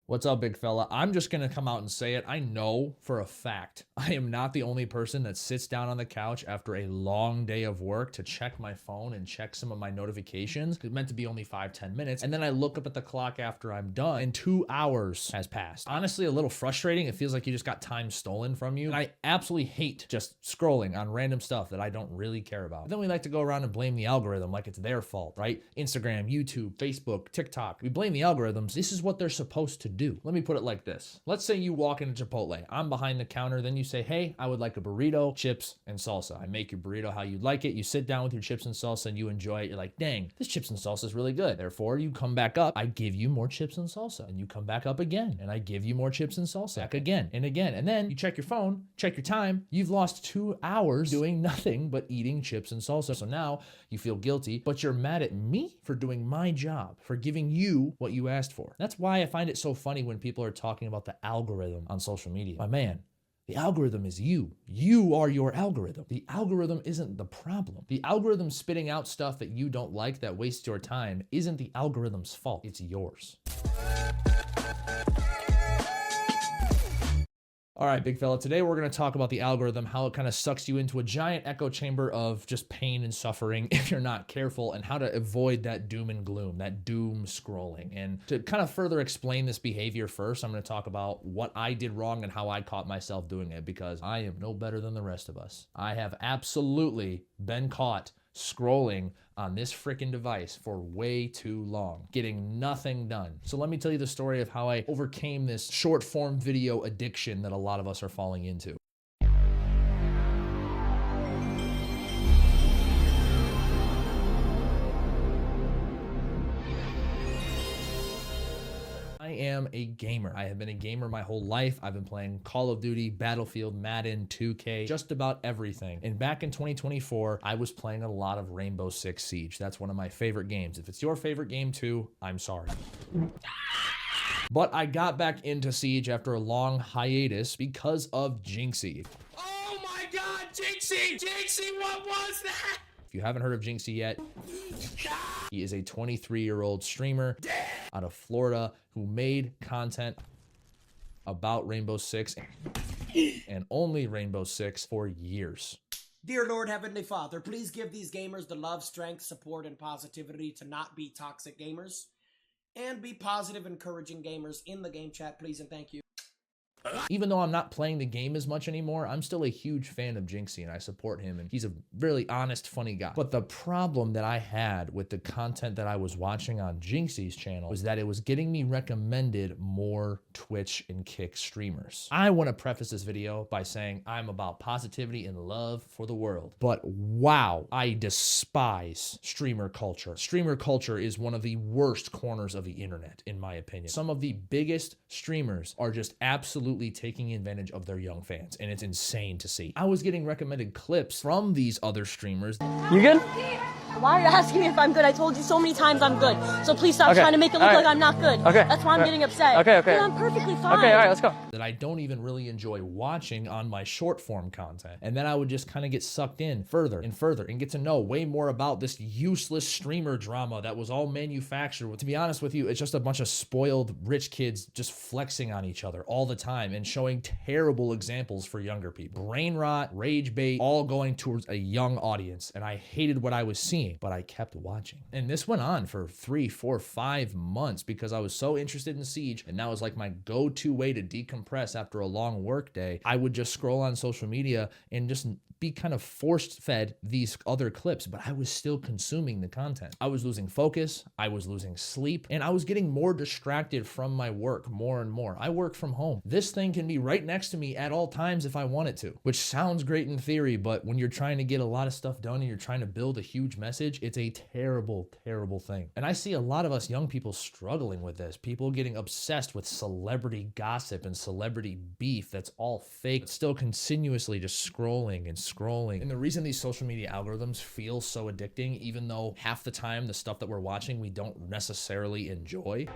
What's up, big fella? I'm just gonna come out and say it. I know for a fact I am not the only person that sits down on the couch after a long day of work to check my phone and check some of my notifications. It's meant to be only 5-10 minutes. And then I look up at the clock after I'm done and 2 hours has passed. Honestly, a little frustrating. It feels like you just got time stolen from you. And I absolutely hate just scrolling on random stuff that I don't really care about. But then we like to go around and blame the algorithm like it's their fault, right? Instagram, YouTube, Facebook, TikTok. We blame the algorithms. This is what they're supposed to do. Let me put it like this. Let's say you walk into Chipotle. I'm behind the counter. Then you say, hey, I would like a burrito, chips, and salsa. I make your burrito how you'd like it. You sit down with your chips and salsa and you enjoy it. You're like, dang, this chips and salsa is really good. Therefore, you come back up. I give you more chips and salsa. And you come back up again. And I give you more chips and salsa. Back again and again. And then you check your phone, check your time. You've lost 2 hours doing nothing but eating chips and salsa. So now you feel guilty, but you're mad at me for doing my job, for giving you what you asked for. That's why I find it so funny when people are talking about the algorithm on social media. My man, the algorithm is you. You are your algorithm. The algorithm isn't the problem. The algorithm spitting out stuff that you don't like that wastes your time isn't the algorithm's fault. It's yours. All right, big fella, today we're gonna talk about the algorithm, how it kind of sucks you into a giant echo chamber of just pain and suffering if you're not careful, and how to avoid that doom and gloom, that doom scrolling. And to kind of further explain this behavior first, I'm gonna talk about what I did wrong and how I caught myself doing it, because I am no better than the rest of us. I have absolutely been caught scrolling on this freaking device for way too long, getting nothing done. So let me tell you the story of how I overcame this short form video addiction that a lot of us are falling into. I am a gamer. I have been a gamer my whole life. I've been playing Call of Duty, Battlefield, Madden, 2K, just about everything. And back in 2024, I was playing a lot of Rainbow Six Siege. That's one of my favorite games. If it's your favorite game too, I'm sorry. But I got back into Siege after a long hiatus because of Jynxzi. Oh my god, Jynxzi! Jynxzi, what was that? If you haven't heard of Jynxzi yet, he is a 23-year-old streamer out of Florida who made content about Rainbow Six and only Rainbow Six for years. Dear Lord Heavenly Father, please give these gamers the love, strength, support, and positivity to not be toxic gamers and be positive, encouraging gamers in the game chat, please and thank you. Even though I'm not playing the game as much anymore, I'm still a huge fan of Jynxzi and I support him, and he's a really honest, funny guy. But the problem that I had with the content that I was watching on Jynxzi's channel was that it was getting me recommended more Twitch and Kick streamers. I want to preface this video by saying I'm about positivity and love for the world. But wow, I despise streamer culture. Streamer culture is one of the worst corners of the internet, in my opinion. Some of the biggest streamers are just absolutely taking advantage of their young fans, and it's insane to see. I was getting recommended clips from these other streamers. You good? Why are you asking me if I'm good? I told you so many times I'm good. So please stop trying to make it look like I'm not good. Okay. That's why I'm getting upset. Okay. But I'm perfectly fine. Okay, all right, let's go. That I don't even really enjoy watching on my short form content. And then I would just kind of get sucked in further and further and get to know way more about this useless streamer drama that was all manufactured. To be honest with you, it's just a bunch of spoiled rich kids just flexing on each other all the time and showing terrible examples for younger people. Brain rot, rage bait, all going towards a young audience. And I hated what I was seeing, but I kept watching. And this went on for 3, 4, 5 months because I was so interested in Siege, and that was like my go-to way to decompress after a long work day. I would just scroll on social media and just be kind of forced fed these other clips, but I was still consuming the content. I was losing focus, I was losing sleep, and I was getting more distracted from my work more and more. I work from home. This thing can be right next to me at all times if I want it to, which sounds great in theory, but when you're trying to get a lot of stuff done and you're trying to build a huge message, it's a terrible, terrible thing. And I see a lot of us young people struggling with this. People getting obsessed with celebrity gossip and celebrity beef that's all fake, but still continuously just scrolling and scrolling. And the reason these social media algorithms feel so addicting, even though half the time the stuff that we're watching we don't necessarily enjoy.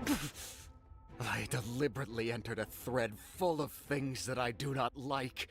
I deliberately entered a thread full of things that I do not like,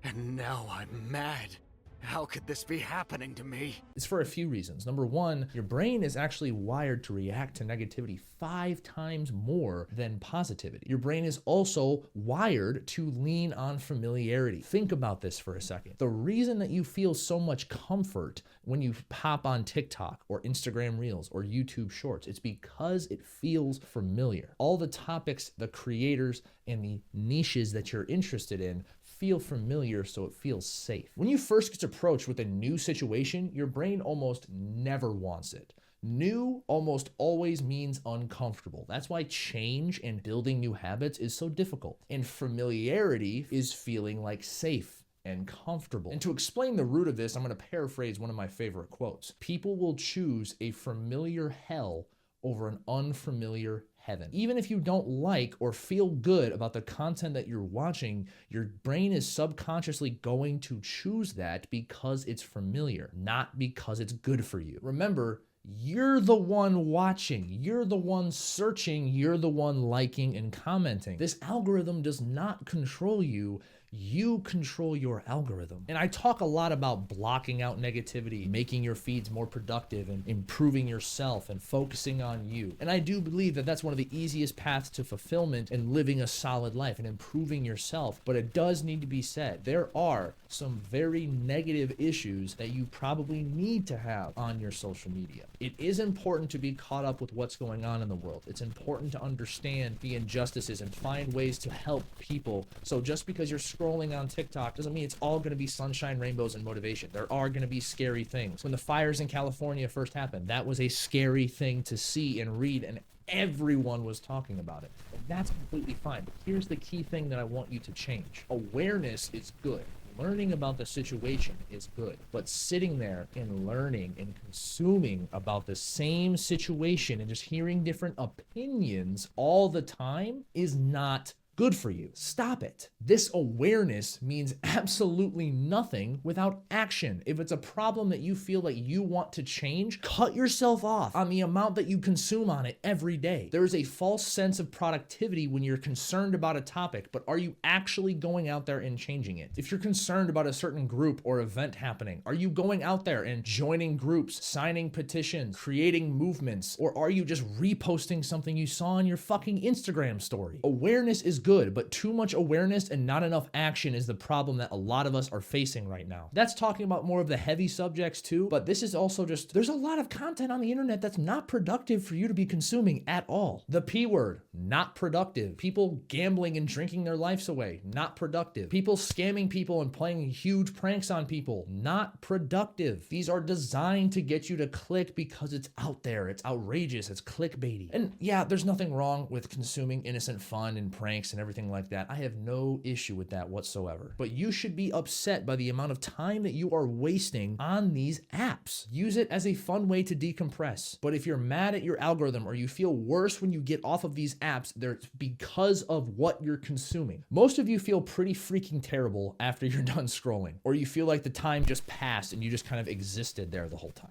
and now I'm mad. How could this be happening to me? It's for a few reasons. Number one, your brain is actually wired to react to negativity 5 times more than positivity. Your brain is also wired to lean on familiarity. Think about this for a second. The reason that you feel so much comfort when you pop on TikTok or Instagram Reels or YouTube Shorts, it's because it feels familiar. All the topics, the creators, and the niches that you're interested in feel familiar, so it feels safe. When you first get approached with a new situation, your brain almost never wants it. New almost always means uncomfortable. That's why change and building new habits is so difficult. And familiarity is feeling like safe and comfortable. And to explain the root of this, I'm going to paraphrase one of my favorite quotes. People will choose a familiar hell over an unfamiliar heaven. Even if you don't like or feel good about the content that you're watching, your brain is subconsciously going to choose that because it's familiar, not because it's good for you. Remember, you're the one watching, you're the one searching, you're the one liking and commenting. This algorithm does not control you. You control your algorithm. And I talk a lot about blocking out negativity, making your feeds more productive and improving yourself and focusing on you. And I do believe that that's one of the easiest paths to fulfillment and living a solid life and improving yourself. But it does need to be said, there are some very negative issues that you probably need to have on your social media. It is important to be caught up with what's going on in the world. It's important to understand the injustices and find ways to help people. So just because you're scrolling on TikTok doesn't mean it's all going to be sunshine, rainbows, and motivation. There are going to be scary things. When the fires in California first happened, that was a scary thing to see and read, and everyone was talking about it. And that's completely fine. But here's the key thing that I want you to change. Awareness is good. Learning about the situation is good, but sitting there and learning and consuming about the same situation and just hearing different opinions all the time is not good for you. Stop it. This awareness means absolutely nothing without action. If it's a problem that you feel like you want to change, cut yourself off on the amount that you consume on it every day. There is a false sense of productivity when you're concerned about a topic, but are you actually going out there and changing it? If you're concerned about a certain group or event happening, are you going out there and joining groups, signing petitions, creating movements, or are you just reposting something you saw on your fucking Instagram story? Awareness is good, but too much awareness and not enough action is the problem that a lot of us are facing right now. That's talking about more of the heavy subjects too, but this is also just, there's a lot of content on the internet that's not productive for you to be consuming at all. The P word, not productive. People gambling and drinking their lives away, not productive. People scamming people and playing huge pranks on people, not productive. These are designed to get you to click because it's out there, it's outrageous, it's clickbaity. And yeah, there's nothing wrong with consuming innocent fun and pranks and everything like that. I have no issue with that whatsoever. But you should be upset by the amount of time that you are wasting on these apps. Use it as a fun way to decompress. But if you're mad at your algorithm or you feel worse when you get off of these apps, they're because of what you're consuming. Most of you feel pretty freaking terrible after you're done scrolling, or you feel like the time just passed and you just kind of existed there the whole time.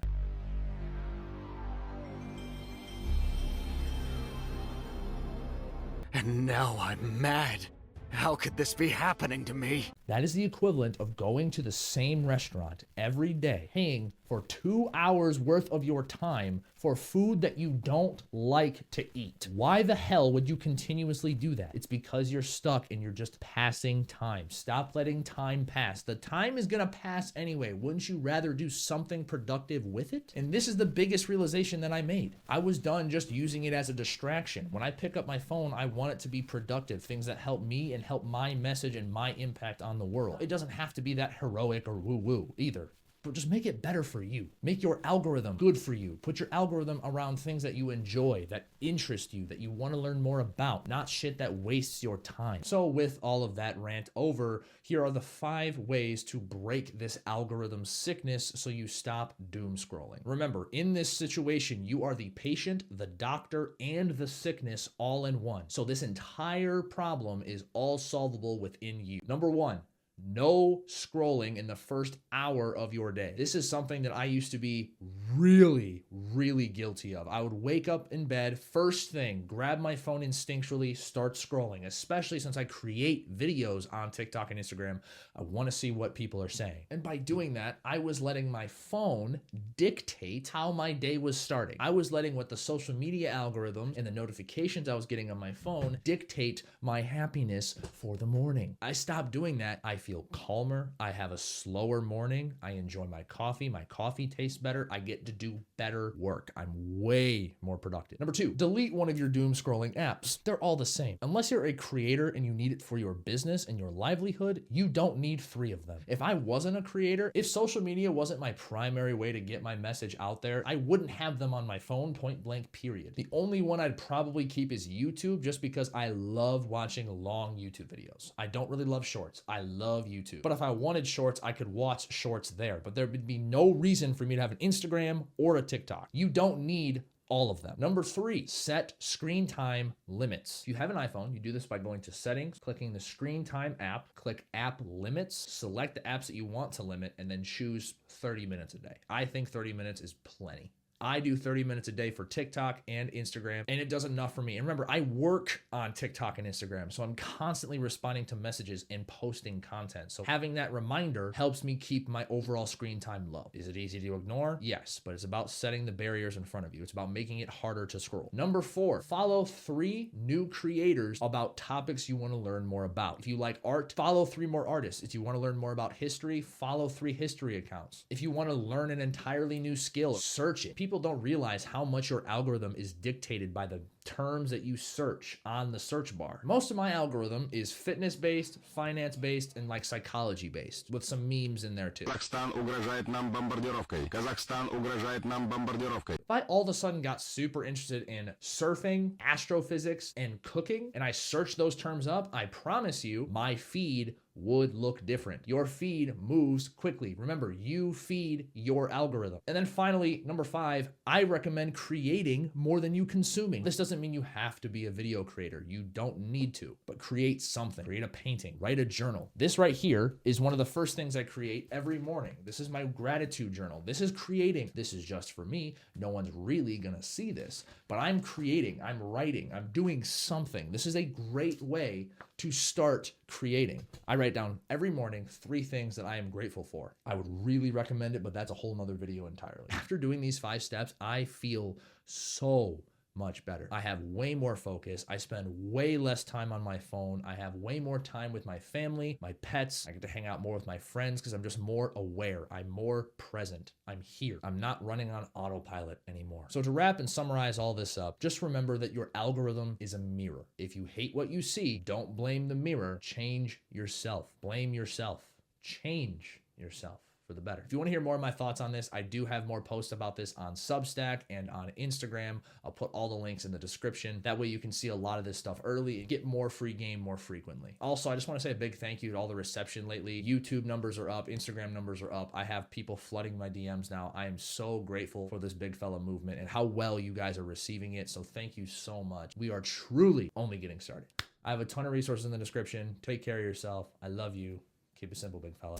And now I'm mad. How could this be happening to me? That is the equivalent of going to the same restaurant every day, paying for 2 hours worth of your time for food that you don't like to eat. Why the hell would you continuously do that? It's because you're stuck and you're just passing time. Stop letting time pass. The time is gonna pass anyway. Wouldn't you rather do something productive with it? And this is the biggest realization that I made. I was done just using it as a distraction. When I pick up my phone, I want it to be productive, things that help me and help my message and my impact on the world. It doesn't have to be that heroic or woo-woo either. But just make it better for you. Make your algorithm good for you. Put your algorithm around things that you enjoy, that interest you, that you want to learn more about, not shit that wastes your time. So with all of that rant over, here are the 5 ways to break this algorithm sickness so you stop doom scrolling. Remember, in this situation, you are the patient, the doctor, and the sickness all in one. So this entire problem is all solvable within you. Number 1, No scrolling in the first hour of your day. This is something that I used to be really, really guilty of. I would wake up in bed, first thing, grab my phone instinctually, start scrolling, especially since I create videos on TikTok and Instagram. I want to see what people are saying. And by doing that, I was letting my phone dictate how my day was starting. I was letting what the social media algorithm and the notifications I was getting on my phone dictate my happiness for the morning. I stopped doing that. I feel calmer. I have a slower morning. I enjoy my coffee. My coffee tastes better. I get to do better work. I'm way more productive. Number 2, delete one of your doom scrolling apps. They're all the same. Unless you're a creator and you need it for your business and your livelihood, you don't need 3 of them. If I wasn't a creator, if social media wasn't my primary way to get my message out there, I wouldn't have them on my phone, point blank, period. The only one I'd probably keep is YouTube, just because I love watching long YouTube videos. I don't really love shorts. I love YouTube. But if I wanted shorts, I could watch shorts there. But there would be no reason for me to have an Instagram or a TikTok. You don't need all of them. Number 3, set screen time limits. If you have an iPhone, you do this by going to settings, clicking the screen time app, click app limits, select the apps that you want to limit, and then choose 30 minutes a day. I think 30 minutes is plenty. I do 30 minutes a day for TikTok and Instagram, and it does enough for me. And remember, I work on TikTok and Instagram, so I'm constantly responding to messages and posting content. So having that reminder helps me keep my overall screen time low. Is it easy to ignore? Yes, but it's about setting the barriers in front of you. It's about making it harder to scroll. Number 4, follow 3 new creators about topics you want to learn more about. If you like art, follow 3 more artists. If you want to learn more about history, follow 3 history accounts. If you want to learn an entirely new skill, search it. People don't realize how much your algorithm is dictated by the terms that you search on the search bar. Most of my algorithm is fitness-based, finance-based, and like psychology-based, with some memes in there too. Казахстан угрожает нам бомбардировкой. Казахстан угрожает нам бомбардировкой. If I all of a sudden got super interested in surfing, astrophysics, and cooking, and I searched those terms up, I promise you, my feed would look different. Your feed moves quickly. Remember, you feed your algorithm. And then finally, number 5, I recommend creating more than you consuming. This doesn't mean you have to be a video creator. You don't need to, but create something. Create a painting, write a journal. This right here is one of the first things I create every morning. This is my gratitude journal. This is creating. This is just for me. No one's really gonna see this, but I'm creating, I'm writing, I'm doing something. This is a great way to start creating. I write down every morning 3 things that I am grateful for. I would really recommend it, but that's a whole nother video entirely. After doing these 5 steps, I feel so much better. I have way more focus. I spend way less time on my phone. I have way more time with my family, my pets. I get to hang out more with my friends because I'm just more aware. I'm more present. I'm here. I'm not running on autopilot anymore. So to wrap and summarize all this up, just remember that your algorithm is a mirror. If you hate what you see, don't blame the mirror. Change yourself. Blame yourself. Change yourself for the better. If you want to hear more of my thoughts on this, I do have more posts about this on Substack and on Instagram. I'll put all the links in the description. That way you can see a lot of this stuff early and get more free game more frequently. Also, I just want to say a big thank you to all the reception lately. YouTube numbers are up, Instagram numbers are up. I have people flooding my DMs now. I am so grateful for this big fella movement and how well you guys are receiving it. So thank you so much. We are truly only getting started. I have a ton of resources in the description. Take care of yourself. I love you. Keep it simple, big fella.